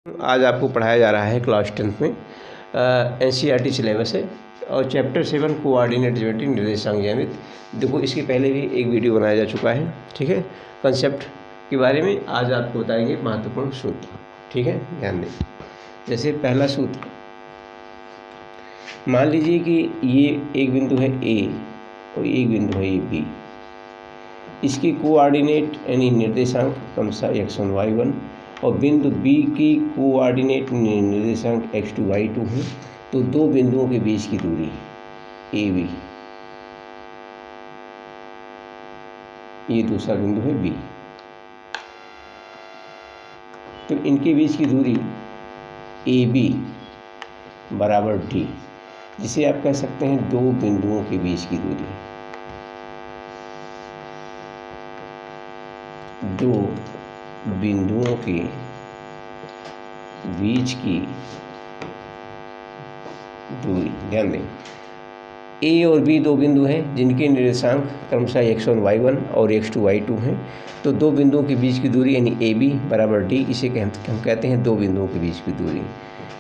आज आपको पढ़ाया जा रहा है क्लास 10th में NCERT सिलेबस है और चैप्टर 7 कोऑर्डिनेट ज्योमेट्री निर्देशांक ज्यामिति। देखो इसके पहले भी एक वीडियो बनाया जा चुका है, ठीक है। कंसेप्ट के बारे में आज आपको बताएंगे महत्वपूर्ण सूत्र, ठीक है, ध्यान दें। जैसे पहला सूत्र, मान लीजिए कि ये एक बिंदु है A और एक बिंदु है B। इसकी कोऑर्डिनेट यानी निर्देशांक क्रमशः x1 y1 और बिंदु B की कोऑर्डिनेट निर्देशांक x2 y2 है। तो दो बिंदुओं के बीच की दूरी AB, ये दूसरा बिंदु है B, तो इनके बीच की दूरी AB बराबर D, जिसे आप कह सकते हैं दो बिंदुओं के बीच की दूरी। दो बिंदुओं के बीच की दूरी, ध्यान दें। A और B दो बिंदु हैं जिनके निर्देशांक क्रमशः x1 y1 और x2 y2 हैं। तो दो बिंदुओं के बीच की दूरी यानी AB बराबर D, इसे हम कहते हैं दो बिंदुओं के बीच की दूरी।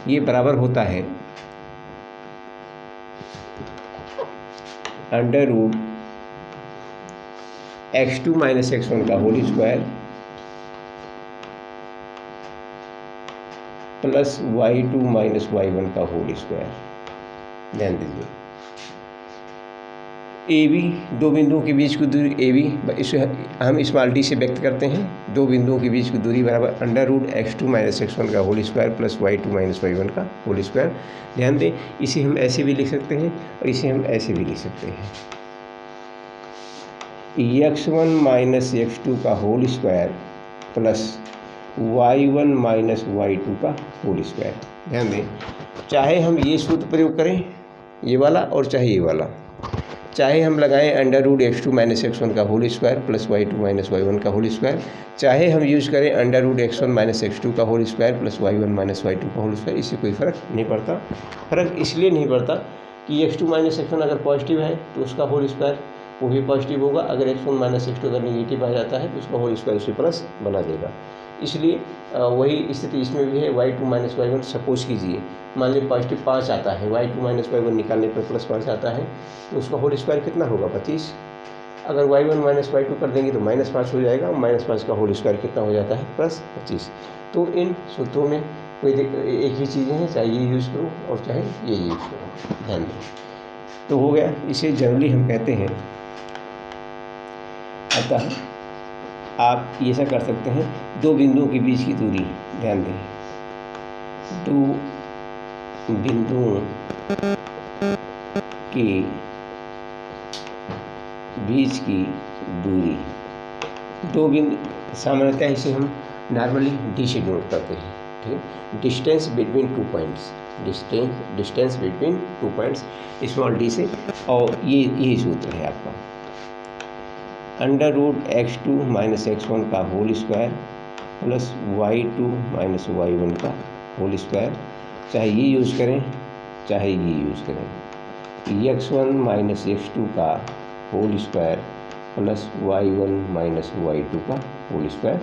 ये बराबर होता है under root x2 minus x1 का whole square plus y2 minus y1 का होल स्क्वायर। ध्यान दीजिए, AB दो बिंदुओं के बीच की दूरी AB, इसे हम स्मॉल d से व्यक्त करते हैं। दो बिंदुओं के बीच की दूरी बराबर under root x2 minus x1 का whole square plus y2 minus y1 का होल स्क्वायर। ध्यान दें, इसे हम ऐसे भी लिख सकते हैं और इसे हम ऐसे भी लिख सकते हैं, x1 माइनस x2 का whole square plus y1 minus y2 का होल स्क्वायर। ध्यान दें, चाहे हम ये सूत्र प्रयोग करें, ये वाला, और चाहे ये वाला, चाहे हम लगाएं under root x2 minus x1 का whole square plus y2 minus y1 का होल स्क्वायर, चाहे हम यूज़ करें under root x1 minus x2 का whole square plus y1 minus y2 का होल स्क्वायर, इससे कोई फ़र्क नहीं पड़ता। फ़र्क इसलिए नहीं पड़ता कि x2 माइनस x1 अगर पॉजिटिव है तो उसका होल स्क्वायर वो भी पॉजिटिव होगा, अगर x1 माइनस x2 अगर नेगेटिव आ जाता है तो उसका होल स्क्वायर उसे प्लस बना देगा। इसलिए वही स्थिति इसमें भी है। y2 माइनस y1 सपोज कीजिए, मान लीजिए पॉजिटिव 5 आता है, y2 माइनस y1 निकालने पर प्लस 5 आता है, तो उसका होल स्क्वायर कितना होगा 25। अगर y1 माइनस y2 कर देंगे तो माइनस 5 हो जाएगा, और माइनस 5 का होल स्क्वायर कितना हो जाता है प्लस 25। तो इन सूत्रों में कोई एक ही चीज़ें हैं, चाहे ये यूज़ करो और चाहे ये यूज़ करो, ध्यान दो। तो हो गया, इसे जनरली हम कहते हैं। अतः आप ऐसा कर सकते हैं, दो बिंदुओं के बीच की दूरी, ध्यान दें, दो बिंदुओं के बीच की दूरी, दो बिंदु, सामान्यतः इसे हम नॉर्मली D से डिनोट करते हैं, ठीक, distance between two points, distance between two points small d से। और ये सूत्र है आपका under root x2 minus x1 का whole square plus y2 minus y1 का होल स्क्वायर। चाहे ये यूज़ करें चाहे ये यूज़ करें, x1 माइनस x2 का whole square plus y1 minus y2 का होल स्क्वायर।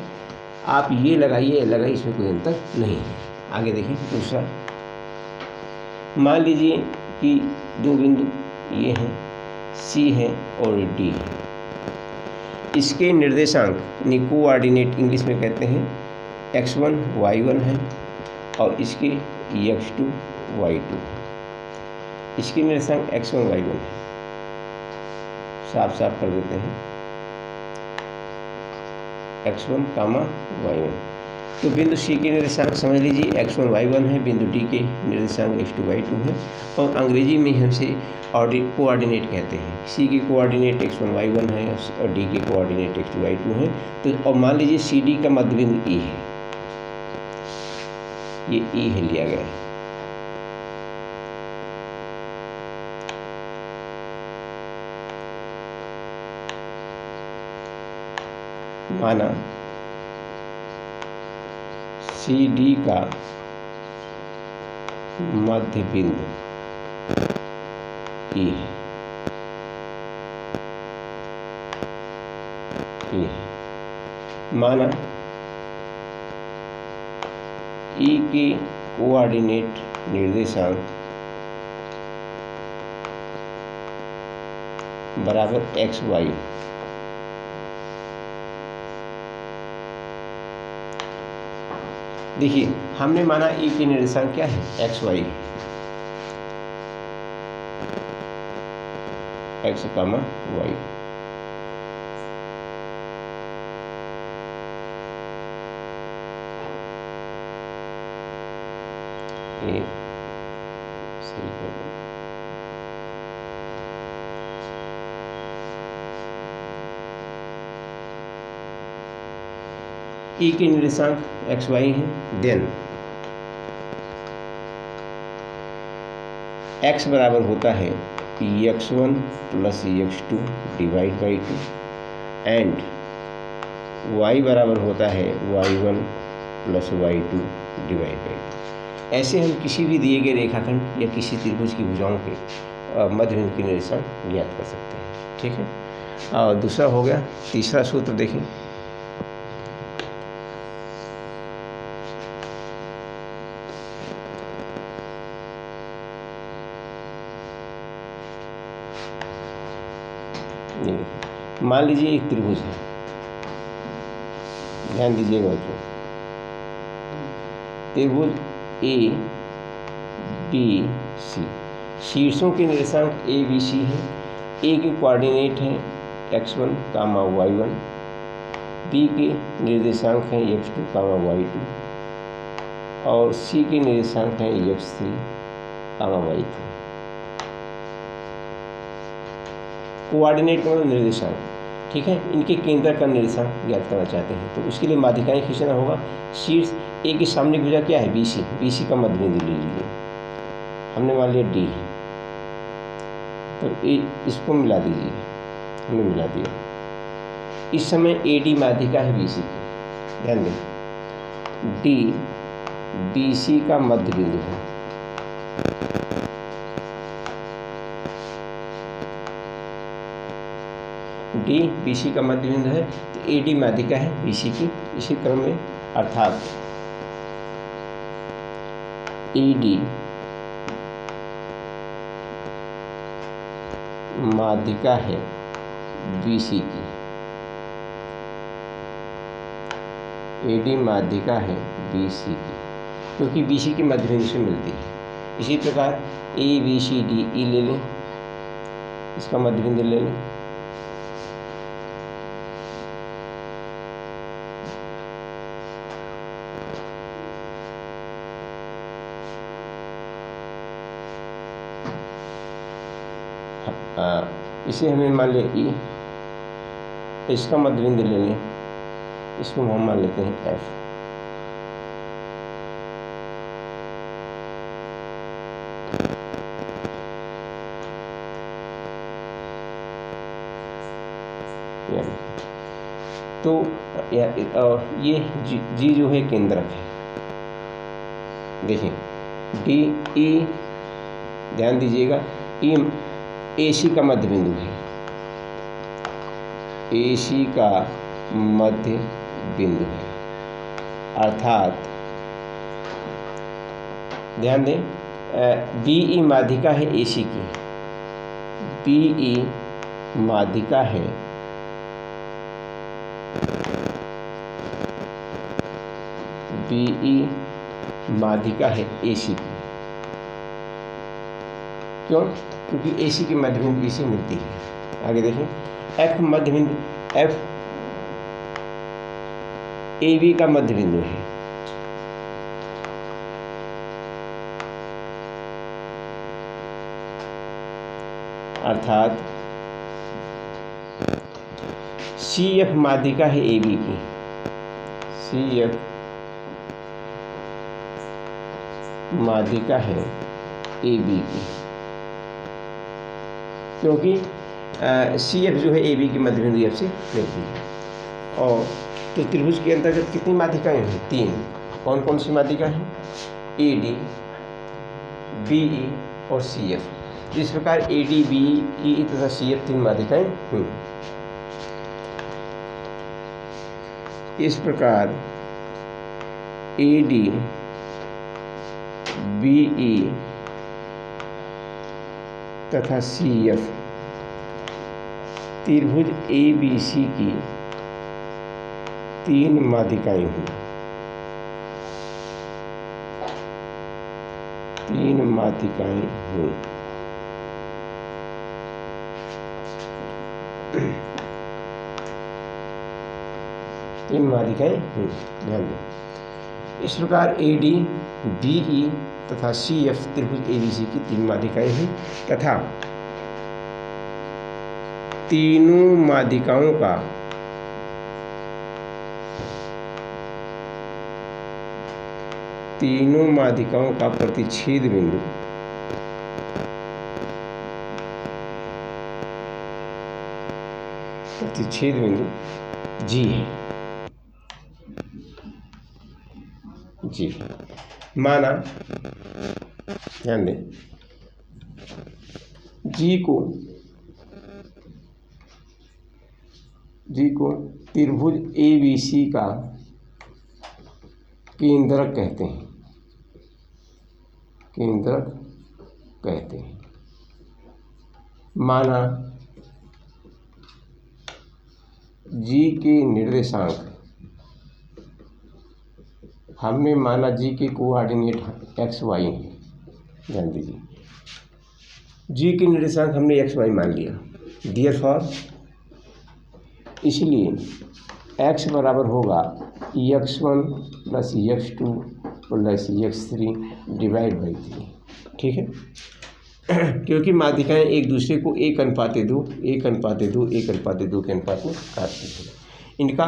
आप ये लगाइए, इसमें कोई अंतर नहीं है। आगे देखिए दूसरा, मान लीजिए कि दो बिंदु ये हैं C है और D है। इसके निर्देशांक यानी कोऑर्डिनेट इंग्लिश में कहते हैं x1 y1 है और इसके x2 y2। इसके निर्देशांक x1 y1 है, साफ साफ कर देते हैं, x1 कामा y1। तो बिंदु C के निर्देशांक समझ लीजिए x1 y1 है, बिंदु D के निर्देशांक x2 y2 है, और अंग्रेजी में हम इसे कोऑर्डिनेट कहते हैं। C की कोऑर्डिनेट x1 y1 है और D की कोऑर्डिनेट x2 y2 है। तो और मान लीजिए CD का मध्य बिंदु E है, ये E है लिया गया है। माना CD का मध्य बिंदु E है, माना ई के कोऑर्डिनेट निर्देशांक बराबर एक्स वाई। देखिए हमने माना ई के निर्देशांक क्या है, x Y, x comma y. ई के निर्देशांक एक्स वाई है। देन एक्स बराबर होता है x1 plus x2 divide by 2 and y बराबर होता है y1 plus y2 divide by 2। ऐसे हम किसी भी दिए गए रेखाखंड या किसी त्रिभुज की भुजाओं के मध्य बिंदु के निर्देशांक ज्ञात कर सकते हैं। ठीक है, और दूसरा हो गया। तीसरा सूत्र देखें, मान लीजिए एक त्रिभुज है, ध्यान दीजिएगा बच्चों। त्रिभुज ए बी सी, शीर्षों के निर्देशांक ए बी सी है। ए के कोऑर्डिनेट हैं x1 कामा y1, बी के निर्देशांक हैं x2 कामा y2 और सी के निर्देशांक हैं x3 कामा y3। कोऑर्डिनेट का मतलब निर्देशांक, ठीक है। इनके केंद्र का निर्देशांक ज्ञात करना चाहते हैं तो उसके लिए माध्यिकाएं खींचना होगा। शीर्ष ए के सामने भुजा क्या है, BC, BC का मध्य बिंदु ले लीजिए। हमने मान लिया D है तो इसको मिला दीजिए, हमने मिला दिया। इस समय AD माध्यिका है BC की, ध्यान दें। D BC का मध्य बिंदु है। D BC का मध्य बिंदु है तो AD माध्यिका है BC की। इसी क्रम में अर्थात AD माध्यिका है BC की, AD माध्यिका है BC की, क्योंकि BC के मध्य बिंदु से मिलती है। इसी प्रकार ABCDE ले लें, इसका मध्य बिंदु ले लें। इसे हमें मान लिया E, इसका मध्य बिंदु ले लें, इसको हम मान लेते हैं F। तो ये G जो है केंद्रक है। देखिए DE, ध्यान दीजिएगा, E AC का मध्य बिंदु है, AC का मध्य बिंदु है। अर्थात ध्यान दें, BE माध्यिका है AC की, BE माध्यिका है BE माध्यिका है AC की। क्यों? क्योंकि AC की मध्य बिंदु से मिलती है। आगे देखें, F मध्य बिंदु, F AB का मध्य बिंदु है। अर्थात CF माध्यिका है AB की, CF माध्यिका है AB की, क्योंकि CF जो है AB की मध्य बिंदु F से मिलती है। और तो त्रिभुज के अंतर्गत कितनी माध्यिकाएं हैं? 3। कौन कौन सी माध्यिका हैं? AD, BE और CF। इस प्रकार AD, BE तथा CF 3 माध्यिकाएं हुई। इस प्रकार AD, BE तथा CF त्रिभुज ABC की 3 माध्यिकाएं हुई। 3 माध्यिकाएं हुई। तीन माध्यिकाएं हुई, ध्यान दें। इस प्रकार AD, BE तथा CF त्रिभुज ABC की 3 माध्यिकाएं हुई तथा तीनों माध्यिकाओं का प्रतिच्छेद बिंदु G है। जी माना, ध्यान दें, G को त्रिभुज ABC का केंद्रक कहते हैं। माना G के निर्देशांक, हमने माना G के कोऑर्डिनेट x y हैं। ध्यान दीजिए, G के निर्देशांक हमने x y मान लिया। देयरफॉर इसलिए x बराबर होगा x1 plus x2 plus x3 divide by 3। ठीक है, क्योंकि माध्यिकाएं एक दूसरे को 1:2 के अनुपात में काटती हैं। इनका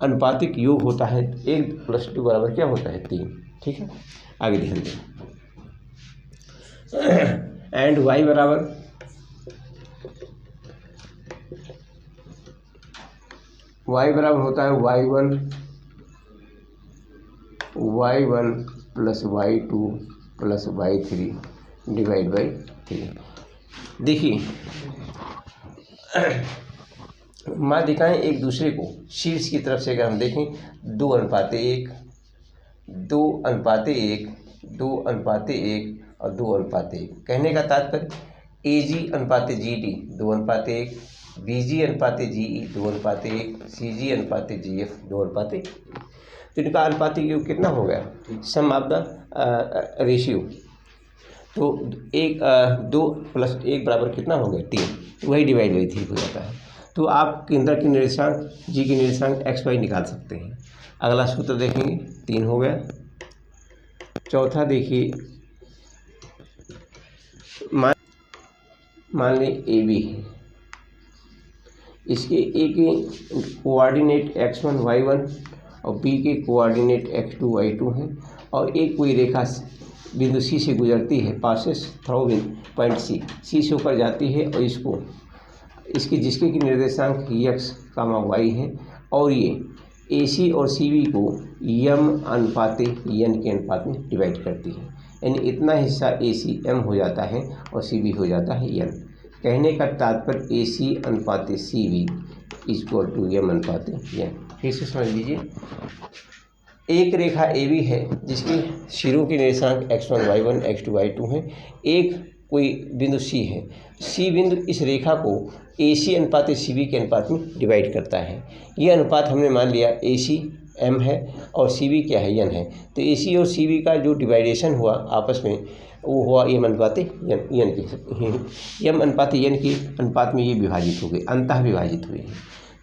अनुपातिक योग होता है 1 + 2 बराबर क्या होता है 3। ठीक है, आगे ध्यान दें। एंड y बराबर होता है y1 plus y2 plus y3 divide by 3। देखिए, माध्यिकाएं एक दूसरे को शीर्ष की तरफ से अगर हम देखें 2:1 और 2:1। कहने का तात्पर्य AG/GD 2:1, BG/GE 2:1, CG/GF 2:1। तो इनका अनुपातिक योग कितना हो गया? सम ऑफ द रेशियो। तो 2 + 1 बराबर कितना हो गया 3, वही डिवाइड बाई 3 हो जाता है। तो आप केंद्र के निर्देशांक G के निर्देशांक x y निकाल सकते हैं। अगला सूत्र देखेंगे, 3 हो गया। चौथा देखिए, मान लें AB है, इसके A के कोऑर्डिनेट x1 y1 और B के कोऑर्डिनेट x2 y2 हैं, और एक कोई रेखा बिंदु C से गुजरती है, पासेस थ्रू पॉइंट C से होकर जाती है, और जिसके की निर्देशांक x, y है, और ये AC और CB को m/n के अनुपात में डिवाइड करती है। यानी इतना हिस्सा AC m हो जाता है और CB हो जाता है n। कहने का तात्पर्य AC/CB = m/n। फिर से समझ लीजिए, एक रेखा AB है जिसके सिरों के निर्देशांक x1 y1 x2 y2 हैं। एक कोई बिंदु C है, C बिंदु इस रेखा को AC/CB के अनुपात में डिवाइड करता है। यह अनुपात हमने मान लिया AC m है और CB क्या है, n है। तो AC और CB का जो डिवाइडेशन हुआ आपस में, वो हुआ m/n के अनुपात में ये विभाजित हो गए, अंतः विभाजित हुए हैं।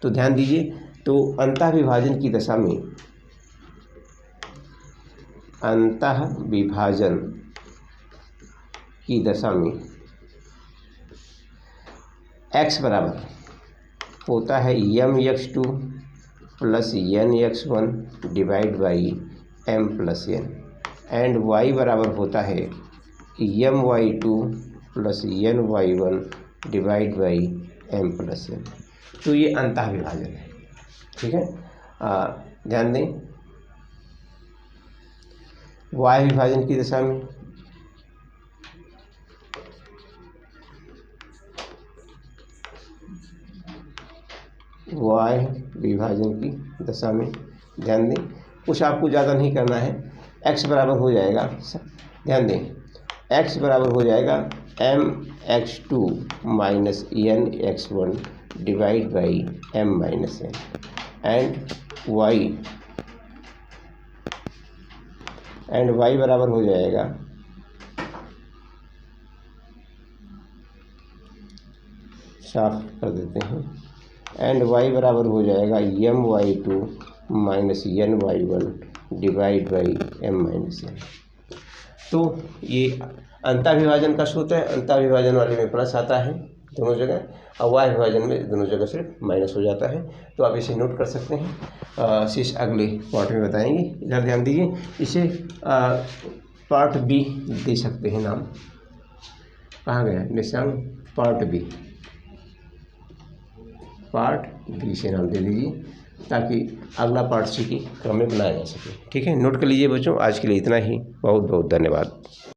तो ध्यान दीजिए, तो अंतः विभाजन की दशा में x बराबर होता है mx2 plus nx1 divide by m+n, and y बराबर होता है my2 plus ny1 divide by m+n। तो ये अंतः विभाजन है। ठीक है, ध्यान दें, y विभाजन की दशा में ध्यान दें, कुछ आपको ज़्यादा नहीं करना है। x बराबर हो जाएगा, ध्यान दें, x बराबर हो जाएगा mx2 minus nx1 divide by m minus n and y बराबर हो जाएगा साफ कर देते हैं, एंड y बराबर हो जाएगा my2 minus ny1 divide by m minus n। तो ये अंताविभाजन का सूत्र है, अंताविभाजन वाले में प्लस आता है दोनों जगह, और वाय विभाजन में दोनों जगह सिर्फ माइनस हो जाता है। तो आप इसे नोट कर सकते हैं, शेष अगले पार्ट में बताएंगे। इधर ध्यान दीजिए, इसे पार्ट बी दे सकते हैं नाम, कहाँ गया निशान, पार्ट बी से नाम दे दीजिए ताकि अगला पार्ट सी की क्रम में बनाया जा सके। ठीक है, नोट कर लीजिए बच्चों। आज के लिए इतना ही, बहुत बहुत धन्यवाद।